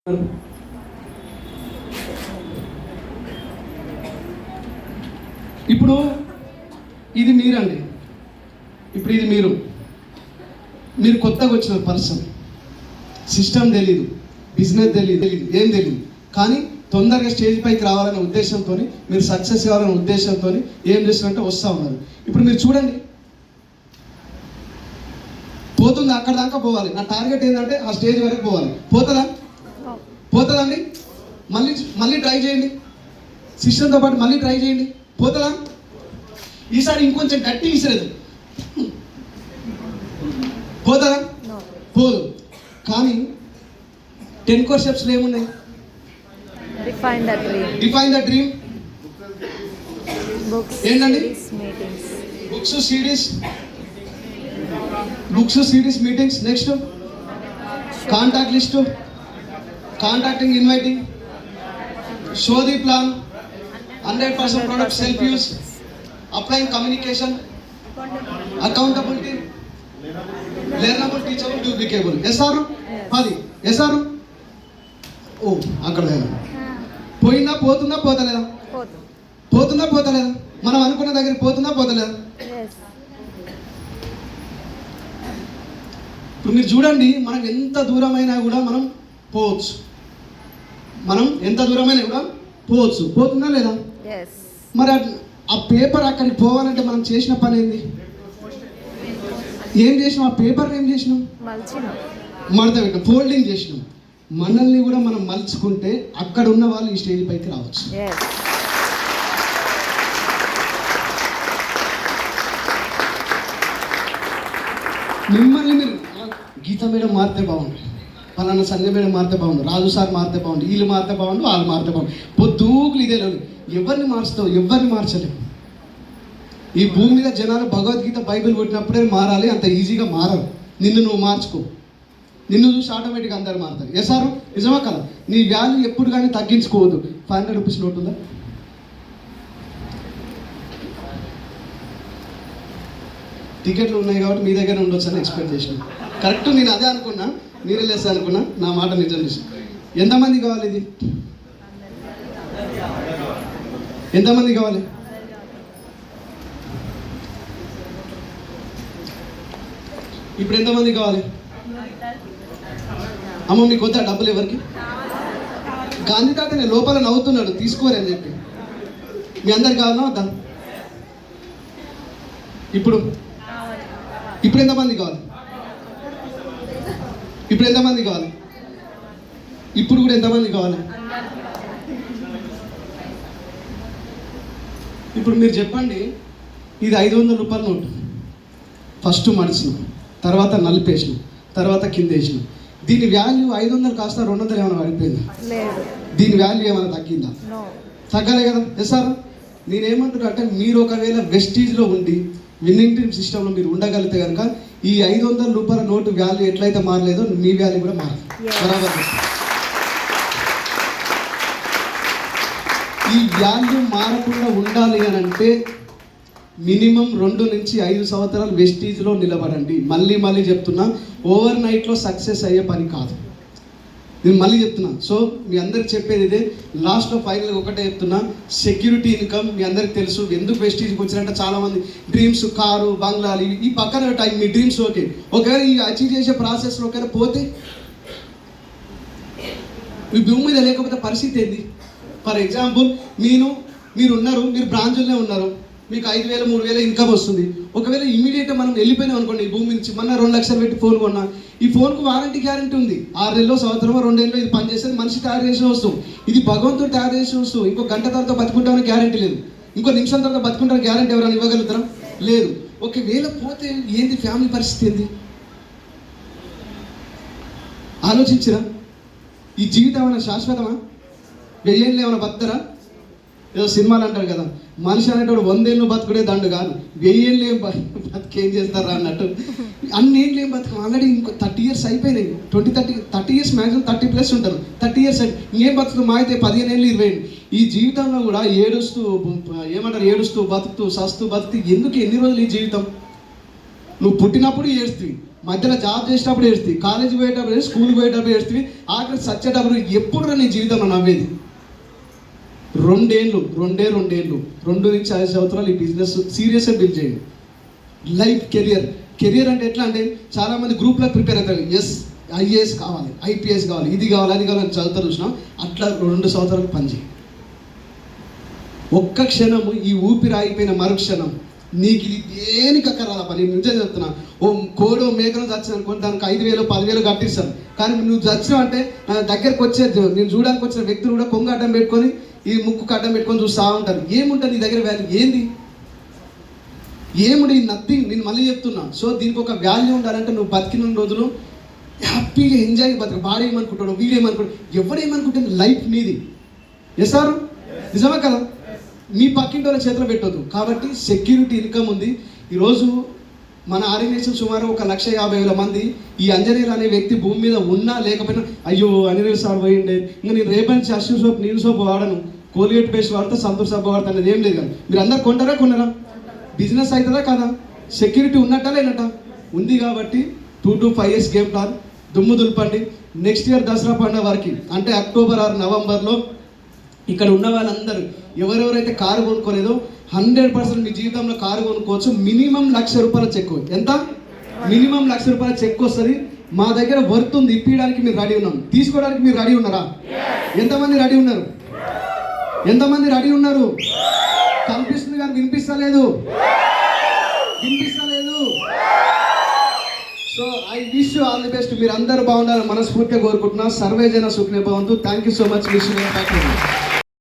ఇప్పుడు ఇది మీరండి. ఇప్పుడు ఇది మీరు కొత్తగా వచ్చిన పర్సన్, సిస్టమ్ తెలీదు, బిజినెస్ తెలీదు, ఏం తెలియదు. కానీ తొందరగా స్టేజ్ పైకి రావాలనే ఉద్దేశంతో, మీరు సక్సెస్ కావాలనే ఉద్దేశంతో ఏం చేస్తున్నారంటే వస్తూ ఉన్నారు. ఇప్పుడు మీరు చూడండి, పోతుంది, అక్కడ దాకా పోవాలి. నా టార్గెట్ ఏంటంటే ఆ స్టేజ్ వరకు పోవాలి. పోతుందండి. మళ్ళీ ట్రై చేయండి, సిస్టంతో పాటు మళ్ళీ ట్రై చేయండి. పోతుందా? ఈసారి ఇంకొంచెం గట్టి విసిరేది. పోతుందా? పోదు. కానీ 10 core steps ఏమున్నాయి? Define the dream. ఏంటండి? Books CDs meetings. Next contact list, contacting, inviting, show the plan, 100% product self use, applying communication, accountability, learnable, teachable, duplicable. SR 10. SR ఓ అక్కడ పోయిందా? పోతుందా? పోతలేదా? పోతుందా? పోతలేదా? మనం అనుకున్న దగ్గర పోతుందా? పోతలేదా? ఇప్పుడు మీరు చూడండి, మనం ఎంత దూరమైనా కూడా మనం పోవచ్చు. పోతుందా లేదా? మరి ఆ పేపర్ అక్కడికి పోవాలంటే మనం చేసిన పని ఏంది? ఏం చేసినాం? ఆ పేపర్ ఏం చేసినాం? మడత పెట్టినాం, ఫోల్డింగ్ చేసినాం. మనల్ని కూడా మనం మలుచుకుంటే అక్కడ ఉన్న వాళ్ళు ఈ స్టేజ్ పైకి రావచ్చు. మిమ్మల్ని మీరు గీత మేడం మారితే బాగుండు, పలానా సంజయ్ మేడం మారితే బాగుండు, రాజు సార్ మారితే బాగుండు, వీళ్ళు మారితే బాగుండు, వాళ్ళు మారితే బాగుండు. పొద్దుగులు ఇదే లేదు. ఎవరిని మార్చుతావు? ఎవరిని మార్చలేవు. ఈ భూమి మీద జనాలు భగవద్గీత బైబిల్ కొట్టినప్పుడే మారాలి, అంత ఈజీగా మారరు. నిన్ను నువ్వు మార్చుకో, నిన్ను చూసి ఆటోమేటిక్గా అందరు మారుతారు. ఎసారు నిజమా కదా? నీ వాల్యూ ఎప్పుడు కానీ తగ్గించుకోవద్దు. 500 రూపీస్ నోట్ ఉందా? టికెట్లు ఉన్నాయి కాబట్టి మీ దగ్గర ఉండొచ్చు అని ఎక్స్పెక్ట్ చేసిన. కరెక్ట్, నేను అదే అనుకున్నా, మీరే లెస్ అనుకున్నా. నా మాట నిజం చేసి. ఎంతమంది కావాలి ఇది? ఎంతమంది కావాలి? ఇప్పుడు ఎంతమంది కావాలి? అమ్మ మీకు వద్దా డబ్బులు? ఎవరికి? గాంధీ తాతనే లోపల నవ్వుతున్నాడు తీసుకోరు అని చెప్పి. మీ అందరికి కావాలా వద్దా? ఇప్పుడు ఎంతమంది కావాలి? ఇప్పుడు ఎంతమంది కావాలి? ఇప్పుడు కూడా ఎంతమంది కావాలి? ఇప్పుడు మీరు చెప్పండి. ఇది 500 రూపాయల నోటు. ఫస్ట్ మడిచినాం, తర్వాత నలిపేసినాం, తర్వాత కింద వేసినాం. దీని వాల్యూ 500 కాస్త 200 ఏమైనా పడిపోయిందా? దీని వాల్యూ ఏమైనా తగ్గిందా? తగ్గలే కదా? Yes sir. నేనేమంటున్నా అంటే, మీరు ఒకవేళ వెస్టీజ్లో ఉండి విన్నింగ్ టీమ్ సిస్టంలో మీరు ఉండగలిగితే కనుక ఈ 500 రూపాయల నోటు వాల్యూ ఎట్లయితే మారలేదో మీ వాల్యూ కూడా మారదు. బరాబర్. ఈ వాల్యూ మారకుండా ఉండాలి అని అంటే మినిమం 2 నుంచి 5 సంవత్సరాలు వెస్టీజ్లో నిలబడండి. మళ్ళీ చెప్తున్నా, ఓవర్ నైట్లో సక్సెస్ అయ్యే పని కాదు. నేను మళ్ళీ చెప్తున్నా. సో మీ అందరికి చెప్పేది ఇదే. లాస్ట్లో ఫైనల్గా ఒకటే చెప్తున్నా, సెక్యూరిటీ ఇన్కమ్. మీ అందరికి తెలుసు ఎందుకు వెస్టీజ్కి వచ్చినట్టే. చాలామంది డ్రీమ్స్, కారు, బంగ్లాలు, ఈ పక్కన టైం మీ డ్రీమ్స్ ఓకే. ఒకవేళ ఈ అచీవ్ చేసే ప్రాసెస్లో ఒకవేళ పోతే మీ భూమి మీద లేకపోతే పరిస్థితి ఏంది? ఫర్ ఎగ్జాంపుల్, మీరు ఉన్నారు, మీరు బ్రాంచుల్లో ఉన్నారు, మీకు 5,000 3,000 ఇన్కమ్ వస్తుంది. ఒకవేళ ఇమీడియట్గా మనం వెళ్ళిపోయినాం అనుకోండి ఈ భూమి నుంచి. మొన్న 2 లక్షలు పెట్టి ఫోన్ కొన్నా. ఈ ఫోన్కు వారంటీ గ్యారంటీ ఉంది. 6 నెలలో, సంవత్సరమో, 2 ఏళ్ళలో ఇది పనిచేస్తుంది. మనిషి తయారు చేసిన వస్తువు ఇది, భగవంతుడు తయారు చేసిన వస్తువు. ఇంకో గంట తర్వాత బతుకుంటామని గ్యారంటీ లేదు, ఇంకో నిమిషం తర్వాత బతుకుంటామని గ్యారంటీ ఎవరైనా ఇవ్వగలుగుతారా? లేదు. ఒకవేళ పోతే ఏంది? ఫ్యామిలీ పరిస్థితి ఏంది? ఆలోచించరా? ఈ జీవితం ఏమైనా శాశ్వతమా? 1000 ఏళ్ళు ఏమైనా బతుకుతారా? ఏదో సినిమాలు అంటారు కదా, మనిషి అనేటోడు 100 ఏళ్ళు బతుకుడే దండు కాదు, 1000 ఏళ్ళు ఏం బతికేం చేస్తారా అన్నట్టు. అన్ని ఏళ్ళు ఏం బతుకు. ఆల్రెడీ ఇంకో 30 ఇయర్స్ అయిపోయినాయి. 30 ఇయర్స్ మ్యాక్సిమం 30+ ఉంటారు. 30 ఇయర్స్ ఇంకేం బతుకు? మా అయితే 15 ఏళ్ళు 20 ఏళ్ళు. ఈ జీవితంలో కూడా ఏడుస్తూ బతుకుతూ సస్తూ బతుకుతూ ఎందుకు? ఎన్ని రోజులు ఈ జీవితం? నువ్వు పుట్టినప్పుడు ఏడుస్తుంది, మధ్యలో జాబ్ చేసేటప్పుడు ఏడుస్తుంది, కాలేజీ పోయేటప్పుడు స్కూల్కి పోయేటప్పుడు ఏడుస్తుంది, ఆఖరి సచ్చేటప్పుడు ఎప్పుడు నీ జీవితంలో నవ్వేది? 2 ఏళ్ళు 2 నుంచి 5 సంవత్సరాలు ఈ బిజినెస్ సీరియస్గా బిల్డ్ చేయండి. లైఫ్ కెరియర్ అంటే ఎట్లా అంటే చాలామంది గ్రూప్లో ప్రిపేర్ అవుతారు. ఐఏఎస్ కావాలి, ఐపీఎస్ కావాలి, ఇది కావాలి, అది కావాలి అని చదువుతారు చూసినాం. అట్లా 2 సంవత్సరాలు పనిచేయి. ఒక్క క్షణము ఈ ఊపిరి ఆగిపోయిన మరుక్షణం నీకు ఇది దేనికి అక్కర్రాల పని. నిజం చెప్తున్నా, ఓ కోడో మేకను చచ్చిన అనుకోండి, దానికి 5,000 10,000 కట్టిస్తాను. కానీ నువ్వు చచ్చినావు అంటే దగ్గరకు వచ్చేది నేను చూడడానికి వచ్చిన వ్యక్తులు కూడా కొంగ అడ్డం పెట్టుకొని ఈ ముక్కు అడ్డం పెట్టుకొని చూస్తూ ఉంటారు. ఏముంటుంది నీ దగ్గర వాల్యూ ఏంది? ఏముంది? నథింగ్. నేను మళ్ళీ చెప్తున్నా. సో దీనికి ఒక వాల్యూ ఉండాలంటే నువ్వు బతికిన రోజులు హ్యాపీగా ఎంజాయ్ బతక. వాడు ఏమనుకుంటాడు, వీడు ఏమనుకుంటాడు, ఎవడేమనుకుంటుంది, లైఫ్ నీది. సార్ నిజమే కదా? మీ పక్కింటి వాళ్ళ చేతిలో పెట్టొద్దు. కాబట్టి సెక్యూరిటీ ఇన్కమ్ ఉంది. ఈరోజు మన ఆర్గనైజేషన్ సుమారు 1,50,000 మంది. ఈ అంజనేయులు అనే వ్యక్తి భూమి మీద ఉన్నా లేకపోయినా అయ్యో అంజనేయులు సార్ పోయిండే, ఇంకా నేను రేపటి అశ్విన్ సోప్ నీళ్ళు సోప్ వాడను, కోల్గేట్ పేస్ట్ వాడతా, సంతూర్ సబ్బు వాడతా అనేది ఏం లేదు. కానీ మీరు అందరు కొనరా? బిజినెస్ అవుతుందా కదా? సెక్యూరిటీ ఉన్నట్టా లేనట్టా? ఉంది. కాబట్టి 2 to 5 years గేమ్ ప్లాన్ దుమ్ము దులపండి. నెక్స్ట్ ఇయర్ దసరా పండుగ వరకు అంటే అక్టోబర్ ఆర్ నవంబర్లో ఇక్కడ ఉన్న వాళ్ళందరూ ఎవరెవరైతే కారు కొనుక్కోలేదో 100% మీ జీవితంలో కారు కొనుక్కోవచ్చు. Minimum ₹1,00,000 cheque. ఎంత? మినిమం ₹1,00,000 చెక్ వస్తుంది. మా దగ్గర వర్త్ ఉంది, ఇప్పించడానికి మీరు రెడీ ఉన్నాం. తీసుకోవడానికి మీరు రెడీ ఉన్నారా? ఎంతమంది రెడీ ఉన్నారు? కనిపిస్తుంది కానీ వినిపిస్తలేదు. So I wish you all the best. మీరు అందరూ బాగుండాలని మనస్ఫూర్తిగా కోరుకుంటున్నా. సర్వే జన సుఖినో భవంతు. Thank you so much. Wish you.